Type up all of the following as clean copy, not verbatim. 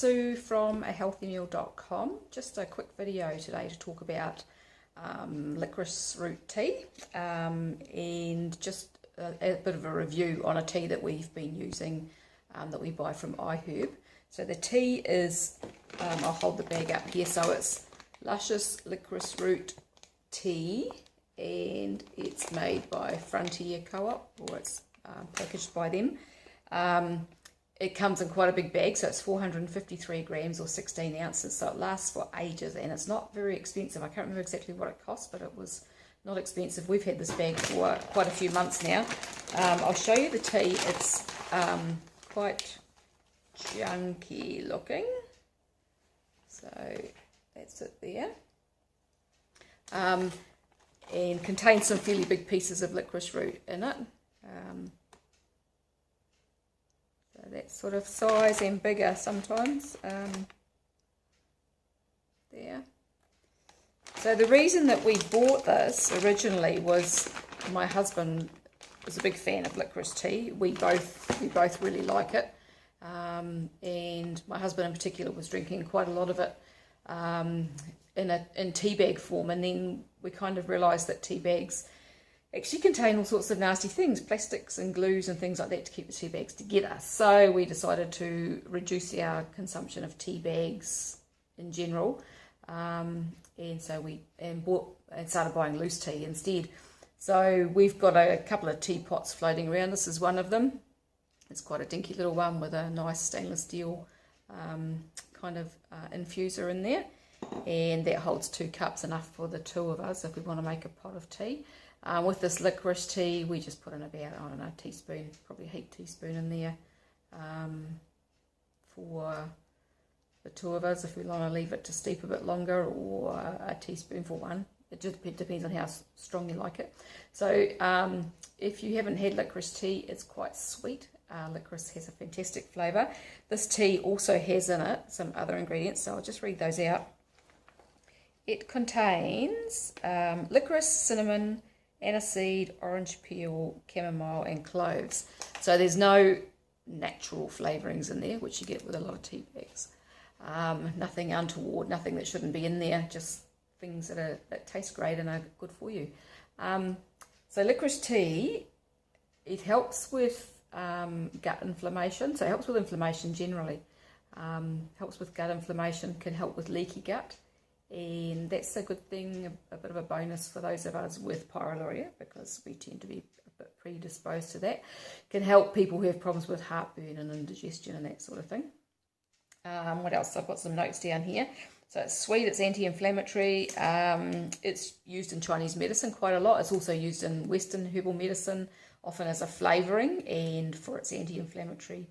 Sue from ahealthymeal.com. Just a quick video today to talk about licorice root tea and just a bit of a review on a tea that we've been using that we buy from Iherb. So the tea is, I'll hold the bag up here, so it's Luscious Licorice Root Tea, and it's made by Frontier Co-op, or it's packaged by them. It comes in quite a big bag, so it's 453 grams or 16 ounces, so it lasts for ages, and it's not very expensive. I can't remember exactly what it cost, but it was not expensive. We've had this bag for quite a few months now. I'll show you the tea. It's quite chunky looking, so that's it there, and contains some fairly big pieces of licorice root in it. So that sort of size and bigger sometimes. There. So the reason that we bought this originally was my husband was a big fan of licorice tea. We both really like it, and my husband in particular was drinking quite a lot of it in tea bag form, and then we kind of realised that tea bags actually contain all sorts of nasty things, plastics and glues and things like that to keep the tea bags together. So we decided to reduce our consumption of tea bags in general, and so we started buying loose tea instead. So we've got a couple of teapots floating around. This is one of them. It's quite a dinky little one with a nice stainless steel kind of infuser in there, and that holds 2 cups, enough for the 2 of us if we want to make a pot of tea. With this licorice tea, we just put in about, I don't know, a teaspoon, probably a heaped teaspoon in there for the 2 of us if we want to leave it to steep a bit longer, or a teaspoon for one. It just depends on how strong you like it. So if you haven't had licorice tea, it's quite sweet. Licorice has a fantastic flavour. This tea also has in it some other ingredients, so I'll just read those out. It contains licorice, cinnamon, aniseed, orange peel, chamomile and cloves. So there's no natural flavourings in there, which you get with a lot of tea bags. Nothing untoward, nothing that shouldn't be in there, just things that taste great and are good for you. So licorice tea, it helps with gut inflammation, so it helps with inflammation generally. Helps with gut inflammation, can help with leaky gut, and that's a good thing, a bit of a bonus for those of us with pyroluria, because we tend to be a bit predisposed to that. Can help people who have problems with heartburn and indigestion and that sort of thing. What else? I've got some notes down here. So it's sweet, it's anti-inflammatory, it's used in Chinese medicine quite a lot. It's also used in Western herbal medicine, often as a flavouring, and for its anti-inflammatory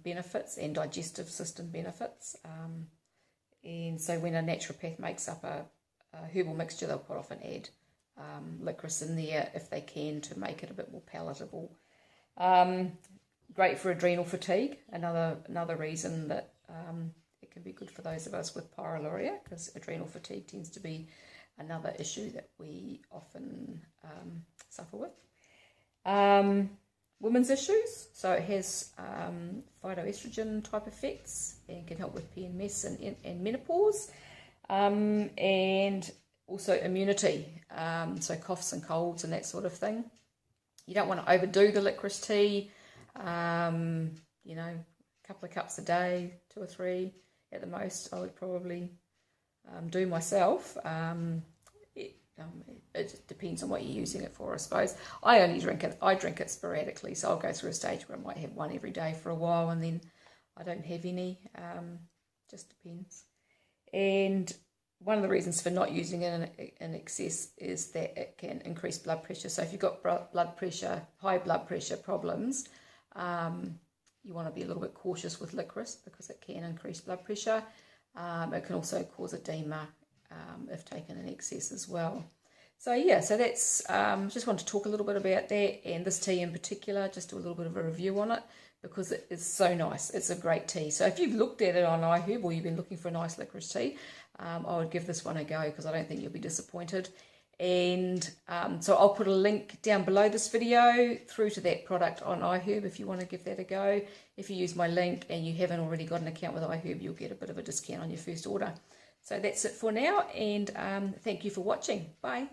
benefits and digestive system benefits. And so when a naturopath makes up a herbal mixture, they'll quite often add licorice in there if they can, to make it a bit more palatable. Great for adrenal fatigue, another reason that it can be good for those of us with pyroluria, because adrenal fatigue tends to be another issue that we often suffer with. Women's issues, so it has phytoestrogen type effects and can help with PMS and menopause, and also immunity, so coughs and colds and that sort of thing. You don't want to overdo the licorice tea, you know, a couple of cups a day, 2 or 3 at the most, I would probably do myself. It just depends on what you're using it for, I suppose. I drink it sporadically, so I'll go through a stage where I might have one every day for a while, and then I don't have any. Just depends. And one of the reasons for not using it in excess is that it can increase blood pressure. So if you've got high blood pressure problems, you want to be a little bit cautious with licorice, because it can increase blood pressure. It can also cause edema if taken in excess as well. So yeah, so that's just want to talk a little bit about that, and this tea in particular, just do a little bit of a review on it, because it is so nice. It's a great tea. So if you've looked at it on Iherb, or you've been looking for a nice licorice tea, I would give this one a go, because I don't think you'll be disappointed. And so I'll put a link down below this video through to that product on Iherb if you want to give that a go. If you use my link and you haven't already got an account with Iherb, you'll get a bit of a discount on your first order. So that's it for now, and thank you for watching. Bye.